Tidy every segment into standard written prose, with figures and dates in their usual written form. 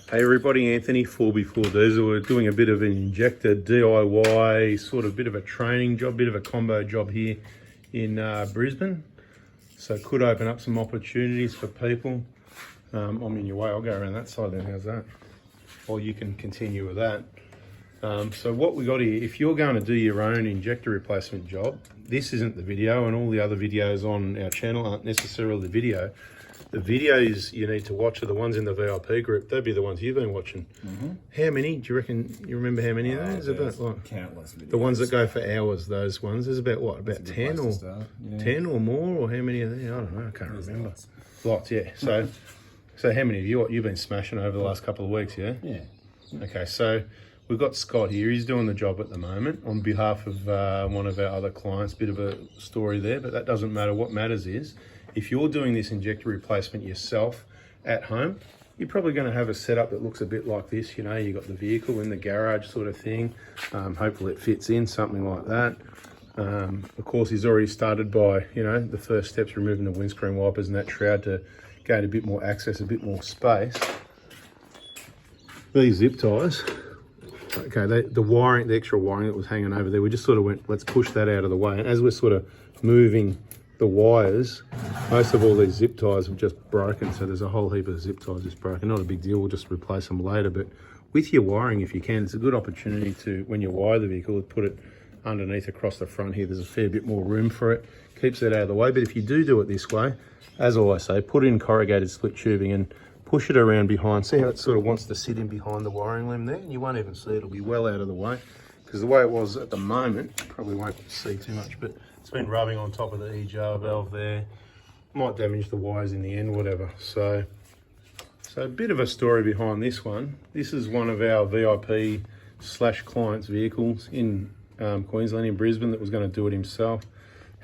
Hey everybody, Anthony, 4x4 Diesel. We're doing a bit of an injector DIY, sort of bit of a training job, bit of a combo job here in Brisbane. So could open up some opportunities for people. I'm in your way, I'll go around that side then, how's that? Or you can continue with that. So what we got here, if you're going to do your own injector replacement job, this isn't the video, and all the other videos on our channel aren't necessarily the video. The videos you need to watch are the ones in the VIP group. They'd be the ones you've been watching. How many? Do you reckon, you remember how many of those? About like, countless videos. The ones that go for hours, those ones. There's about what, about 10 or 10 or more, or how many are there? I don't know, I can't remember. Lots, yeah. So how many of you've been smashing over the last couple of weeks, yeah? Yeah. Okay, so we've got Scott here. He's doing the job at the moment on behalf of one of our other clients. Bit of a story there, but that doesn't matter. What matters is, if you're doing this injector replacement yourself at home, you're probably going to have a setup that looks a bit like this. You know, you've got the vehicle in the garage sort of thing. Hopefully it fits in, something like that. Of course, he's already started by, you know, the first steps, removing the windscreen wipers and that shroud to gain a bit more access, a bit more space. These zip ties, okay, the wiring, the extra wiring that was hanging over there, we just sort of went, let's push that out of the way. And as we're sort of moving the wires, most of all these zip ties have just broken, so there's a whole heap of zip ties just broken. Not a big deal, we'll just replace them later, but with your wiring, if you can, it's a good opportunity to, when you wire the vehicle, put it underneath across the front here. There's a fair bit more room for it, keeps it out of the way. But if you do it this way, as I always say, put it in corrugated split tubing and push it around behind. See how it sort of wants to sit in behind the wiring limb there? And you won't even see it, it'll be well out of the way. Because the way it was at the moment, probably won't see too much, but it's been rubbing on top of the EGR valve there. Might damage the wires in the end, whatever. So a bit of a story behind this one. This is one of our VIP / clients' vehicles in Queensland, in Brisbane, that was going to do it himself.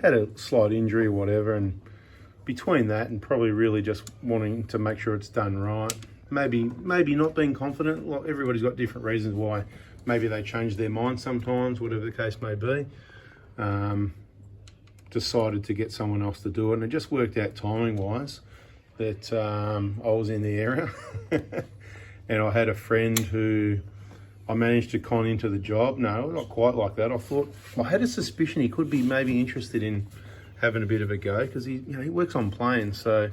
Had a slight injury or whatever, and between that and probably really just wanting to make sure it's done right, maybe not being confident. Like, everybody's got different reasons why. Maybe they change their mind sometimes, whatever the case may be. Decided to get someone else to do it, and it just worked out timing wise that I was in the area and I had a friend who I managed to con into the job. No, not quite like that. I had a suspicion he could be maybe interested in having a bit of a go, because he works on planes, so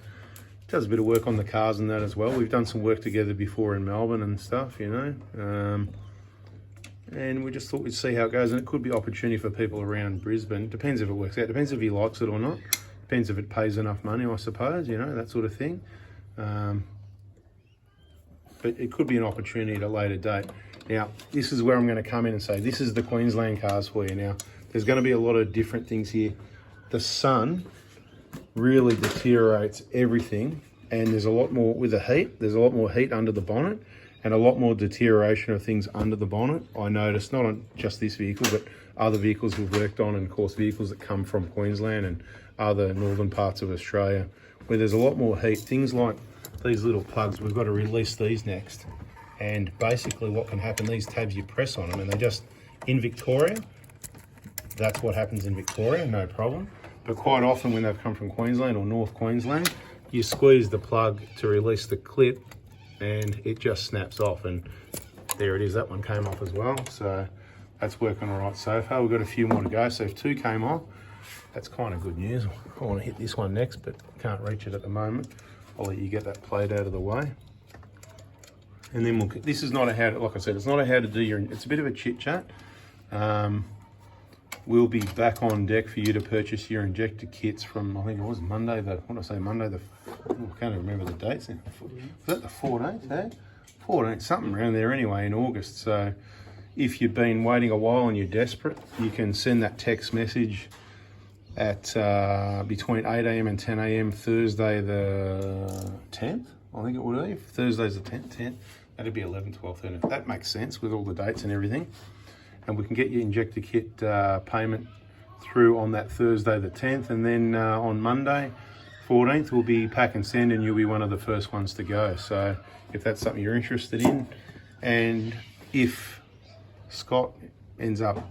does a bit of work on the cars and that as well. We've done some work together before in Melbourne and stuff, you know. And we just thought we'd see how it goes, and it could be opportunity for people around Brisbane. Depends if it works out, depends if he likes it or not, depends if it pays enough money, I suppose, you know, that sort of thing. But it could be an opportunity at a later date. Now, this is where I'm going to come in and say, this is the Queensland cars for you. Now, there's going to be a lot of different things here. The sun really deteriorates everything, and there's a lot more with the heat. There's a lot more heat under the bonnet, and a lot more deterioration of things under the bonnet. I noticed, not on just this vehicle, but other vehicles we've worked on, and of course vehicles that come from Queensland and other northern parts of Australia, where there's a lot more heat. Things like these little plugs, we've got to release these next. And basically what can happen, these tabs, you press on them and they just, in Victoria, that's what happens in Victoria, no problem. But quite often when they've come from Queensland or North Queensland, you squeeze the plug to release the clip and it just snaps off, and there it is, that one came off as well. So that's working all right so far. We've got a few more to go, so if 2 came off, that's kind of good news. I want to hit this one next, but can't reach it at the moment. I'll let you get that plate out of the way. And then this is not a how to, like I said, it's not a how to do your, it's a bit of a chit chat. We'll be back on deck for you to purchase your injector kits from, I think it was Monday, I can't remember the dates. Was that the 14th, eh? 14th, something around there anyway, in August. So if you've been waiting a while and you're desperate, you can send that text message at between 8 AM and 10 AM Thursday the 10th, I think it would be. Thursday's the 10th. That'd be 11, 12, 13. That makes sense with all the dates and everything. And we can get your injector kit payment through on that Thursday the 10th, and then on Monday 14th we'll be pack and send, and you'll be one of the first ones to go. So if that's something you're interested in, and if Scott ends up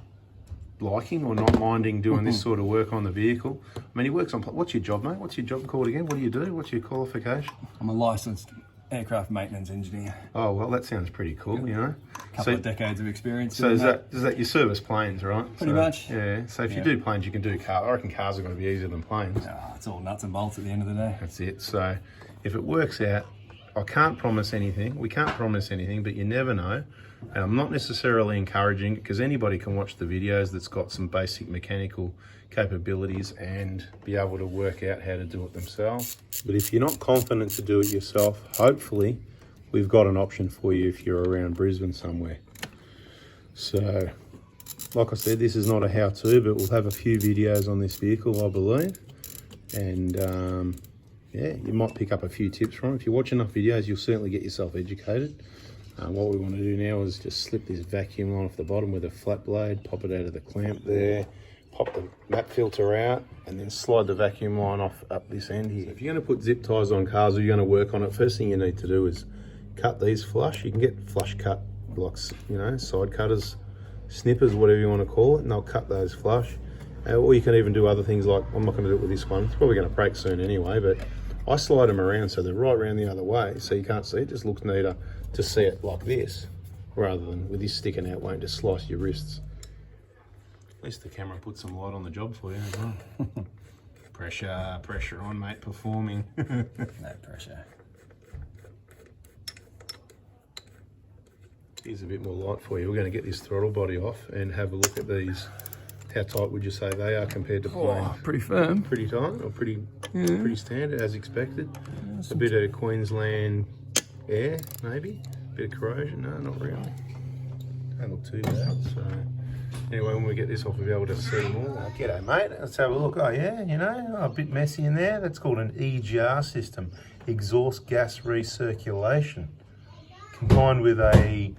liking or not minding doing this sort of work on the vehicle, I mean, he works on, what's your job, mate? What's your job called again? What do you do? What's your qualification? I'm a licensed aircraft maintenance engineer. Oh, well, that sounds pretty cool, you know. Couple of decades of experience. So is that your service planes, right? Pretty much. Yeah. So if you do planes, you can do cars. I reckon cars are going to be easier than planes. Oh, it's all nuts and bolts at the end of the day. That's it. So if it works out, I can't promise anything. We can't promise anything, but you never know. And I'm not necessarily encouraging it because anybody can watch the videos that's got some basic mechanical capabilities and be able to work out how to do it themselves. But if you're not confident to do it yourself, hopefully we've got an option for you if you're around Brisbane somewhere. So, like I said, this is not a how-to, but we'll have a few videos on this vehicle, I believe. And yeah, you might pick up a few tips from it. If you watch enough videos, you'll certainly get yourself educated. What we want to do now is just slip this vacuum line off the bottom with a flat blade, pop it out of the clamp there, pop the map filter out, and then slide the vacuum line off up this end here. So if you're going to put zip ties on cars or you're going to work on it, first thing you need to do is cut these flush. You can get flush cut blocks, you know, side cutters, snippers, whatever you want to call it, and they'll cut those flush. Or you can even do other things like, I'm not going to do it with this one, it's probably going to break soon anyway, but I slide them around so they're right around the other way so you can't see it. Just looks neater to see it like this rather than with this sticking out won't just slice your wrists. At least the camera put some light on the job for you as well. Pressure on, mate, performing. No pressure. Here's a bit more light for you. We're going to get this throttle body off and have a look at these. How tight would you say they are compared to planes? Oh, pretty firm. Pretty tight or pretty standard as expected. A bit of Queensland air, maybe. A bit of corrosion. No, not really. Don't look too bad. So anyway, when we get this off, we'll be able to see more. G'day, mate. Let's have a look. Oh yeah, you know, a bit messy in there. That's called an EGR system, exhaust gas recirculation, combined with a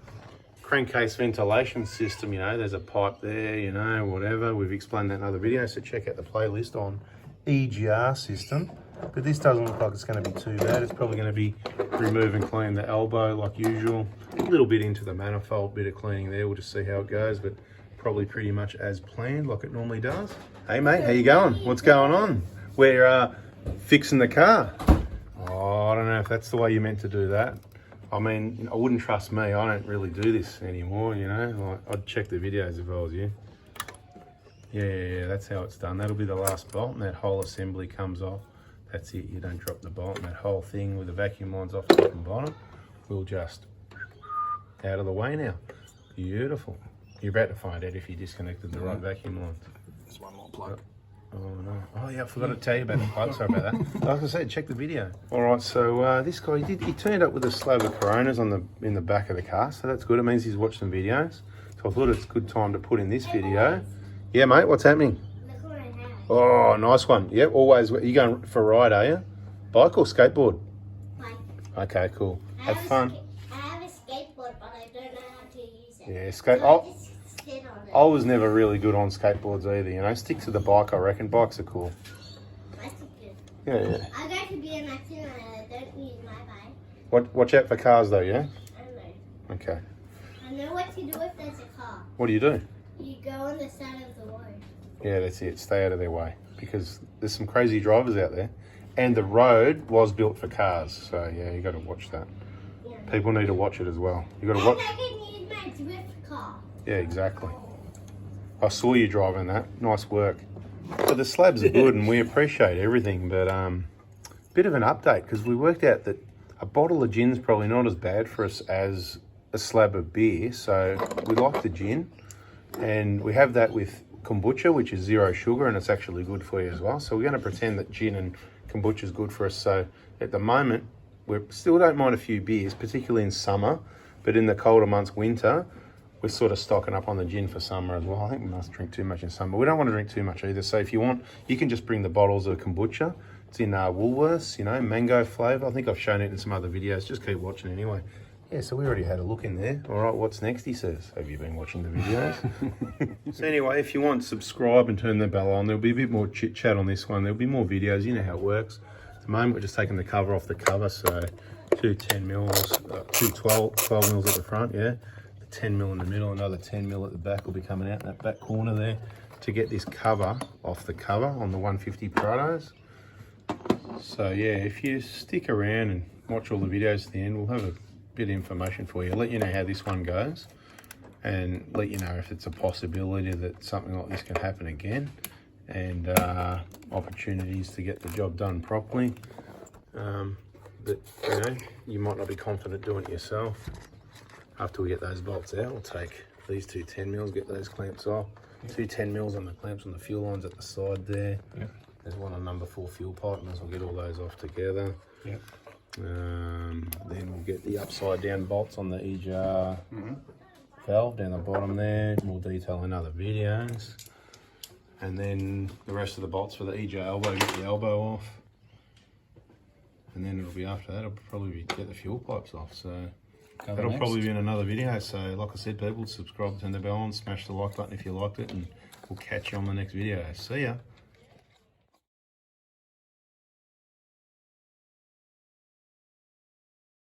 crankcase ventilation system. You know, there's a pipe there, you know, whatever. We've explained that in other videos, so check out the playlist on EGR system. But this doesn't look like it's going to be too bad. It's probably going to be remove and clean the elbow like usual. A little bit into the manifold, bit of cleaning there. We'll just see how it goes, but probably pretty much as planned like it normally does. Hey mate, how you going? What's going on? We're fixing the car. Oh, I don't know if that's the way you meant to do that. I mean, you know, I wouldn't trust me. I don't really do this anymore, you know. Like, I'd check the videos if I was you. Yeah, that's how it's done. That'll be the last bolt, and that whole assembly comes off. That's it. You don't drop the bolt, and that whole thing with the vacuum lines off top and bottom will just out of the way now. Beautiful. You're about to find out if you disconnected the right vacuum lines. There's one more plug. Oh no! Oh yeah, I forgot to tell you about the plug. Sorry about that. Like I said, check the video. All right, so this guy he turned up with a slab of Coronas in the back of the car, so that's good. It means he's watched some videos. So I thought it's a good time to put in this video. Yeah, mate, what's happening? Look what I have. Oh, nice one. Yep, always. You going for a ride, are you? Bike or skateboard? Bike. Okay, cool. Have fun. I have a skateboard, but I don't know how to use it. Yeah, So I just sit on it. I was never really good on skateboards either, you know. Stick to the bike, I reckon. Bikes are cool. Bikes are good. Yeah. I go to be an accident and I don't use my bike. Watch out for cars though, yeah? I know. Okay. I know what to do if there's a car. What do you do? You go on the side of the road. Yeah, that's it. Stay out of their way because there's some crazy drivers out there. And the road was built for cars, so yeah, you got to watch that. Yeah. People need to watch it as well. You got to And watch. I can use my drift car. Yeah, exactly. I saw you driving that. Nice work. So the slabs are good, and we appreciate everything. But bit of an update because we worked out that a bottle of gin's probably not as bad for us as a slab of beer. So we like the gin, and we have that with kombucha, which is 0 sugar, and it's actually good for you as well. So we're going to pretend that gin and kombucha is good for us. So at the moment, we still don't mind a few beers, particularly in summer, but in the colder months, winter, we're sort of stocking up on the gin for summer as well. I think we must drink too much in summer. We don't want to drink too much either. So if you want, you can just bring the bottles of kombucha. It's in Woolworths, you know, mango flavour. I think I've shown it in some other videos. Just keep watching anyway. Yeah, so we already had a look in there. All right, what's next, he says. Have you been watching the videos? So anyway, if you want, subscribe and turn the bell on. There'll be a bit more chit chat on this one. There'll be more videos. You know how it works. At the moment, we're just taking the cover off the cover. So 2 10 mils, 2 12 mils at the front, yeah. The 10 mil in the middle, another 10 mil at the back will be coming out in that back corner there to get this cover off the cover on the 150 Prados. So yeah, if you stick around and watch all the videos to the end. We'll have a bit of information for you. Let you know how this one goes, and let you know if it's a possibility that something like this can happen again, and opportunities to get the job done properly. But you know, you might not be confident doing it yourself. After we get those bolts out, we'll take these two 10 mils, get those clamps off. Two 10 mils on the clamps on the fuel lines at the side there. There's one on number 4 fuel pipe, and we'll get all those off together. Then we'll get the upside down bolts on the EGR valve down the bottom there. More detail in other videos. And then the rest of the bolts for the EGR elbow, get the elbow off. And then it'll be after that, it'll probably be get the fuel pipes off. So that'll probably be in another video. So like I said, people, subscribe, turn the bell on, smash the like button if you liked it, and we'll catch you on the next video. See ya.